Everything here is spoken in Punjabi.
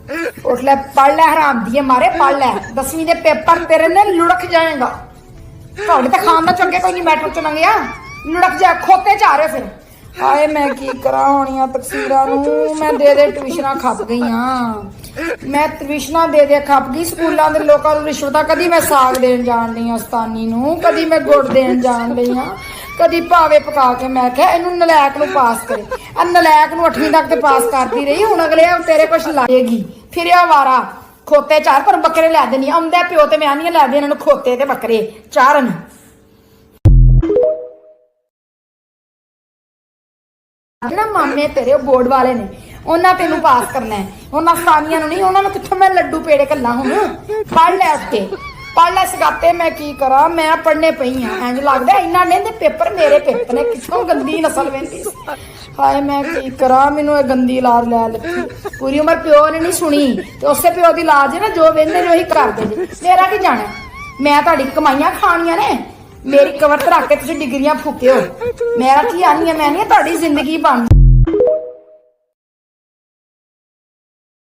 उठ ले पढ़ ले हराम दिए मारे पढ़ ले 10वीं के पेपर तेरे ने लुढ़क जाएगा ਤੁਹਾਡੇ ਤਾਂ ਖਾਣ ਦਾ ਚੰਗੇ ਕੋਈ ਨਹੀਂ ਮੈਟਰ ਚ ਲੰਘਿਆ ਲੁੜਕ ਜਾ ਖੋਤੇ ਚ ਆ ਰਹੇ ਫਿਰ ਹਾਏ ਮੈਂ ਕੀ ਕਰਾਂ ਹੋਣੀਆਂ ਤਕਸੀਰਾਂ ਨੂੰ ਮੈਂ ਦੇ ਟਿਊਸ਼ਨਾਂ ਖੱਪ ਗਈਆਂ ਮੈਂ ਟਿਊਸ਼ਨਾਂ ਦੇ ਖੱਪ ਗਈ ਸਕੂਲਾਂ ਦੇ ਲੋਕਾਂ ਨੂੰ ਰਿਸ਼ਵਤਾਂ ਕਦੀ ਮੈਂ ਸਾਗ ਦੇਣ ਜਾਣ ਲਈ ਉਸਤਾਨੀ ਨੂੰ ਕਦੀ ਮੈਂ ਗੁੜ ਦੇਣ ਜਾਣ ਲਈ ਕਦੀ ਭਾਵੇ ਪਕਾ ਕੇ ਮੈਂ ਕਿਹਾ ਇਹਨੂੰ ਨਲਾਇਕ ਨੂੰ ਪਾਸ ਕਰੇ ਆ ਨਲਾਇਕ ਨੂੰ 8ਵੀਂ ਤੱਕ ਤੇ ਪਾਸ ਕਰਦੀ ਰਹੀ ਹੁਣ ਅਗਲੇ ਤੇਰੇ ਕੁਛ ਲਾਏਗੀ ਫਿਰਿਆ ਵਾਰਾ ਖੋਤੇ ਚਾਰ ਪਰ ਬੱਕਰੇ ਲੈ ਦੇਣੀ ਆਉਂਦਾ ਪਿਓ ਤੇ ਮੈਂ ਨਹੀਂ ਲੈ ਦੇ ਇਹਨਾਂ ਨੂੰ ਖੋਤੇ ਤੇ ਬੱਕਰੇ ਚਾਰਨ ਜਿਹੜਾ ਮਾਮੇ ਤੇਰੇ ਬੋਰਡ ਵਾਲੇ ਨੇ ਉਹਨਾਂ ਤੈਨੂੰ ਪਾਸ ਕਰਨਾ ਹੈ ਉਹਨਾਂ ਸਾਨੀਆਂ ਨੂੰ ਨਹੀਂ ਉਹਨਾਂ ਨੂੰ ਕਿੱਥੋਂ ਮੈਂ ਲੱਡੂ ਪੇੜੇ ਕੱਲਾ ਹੁਣ ਪੜ੍ਹ ਲੈ ਉੱਤੇ ਪੜ੍ਹ ਲੈ ਸਗਾਤੇ ਮੈਂ ਕੀ ਕਰਾਂ ਮੈਂ ਪੜ੍ਹਨੇ ਪਈ ਆ ਇੰਜ ਲੱਗਦਾ ਇੰਨਾ ਲੈਂਦੇ ਪੇਪਰ ਮੇਰੇ ਪੇਪਰ ਨੇ ਕਿੱਥੋਂ ਗੰਦੀ ਨਸਲ ਵਹਿੰਦੀ ਹਾਏ ਮੈਂ ਕੀ ਕਰਾਂ ਮੈਨੂੰ ਇਹ ਗੰਦੀ ਲਾਜ ਲੈ ਲੱਗੀ ਪੂਰੀ ਉਮਰ ਪਿਓ ਨੇ ਨਹੀਂ ਸੁਣੀ ਤੇ ਉਸੇ ਪਿਓ ਦੀ ਲਾਜ ਹੈ ਨਾ ਜੋ ਵਹਿੰਦੇ ਨੇ ਉਹੀ ਕਰਦੇ ਜੀ ਮੇਰਾ ਕੀ ਜਾਣਾ ਮੈਂ ਤੁਹਾਡੀ ਕਮਾਈਆਂ ਖਾਣੀਆਂ ਨੇ ਮੇਰੀ ਕਵਰ ਰੱਖ ਕੇ ਤੁਸੀਂ ਡਿਗਰੀਆਂ ਫੂਕਿਓ ਮੇਰਾ ਕੀ ਆਨੀ ਹੈ ਮੈਂ ਨਹੀਂ ਤੁਹਾਡੀ ਜ਼ਿੰਦਗੀ ਬਣ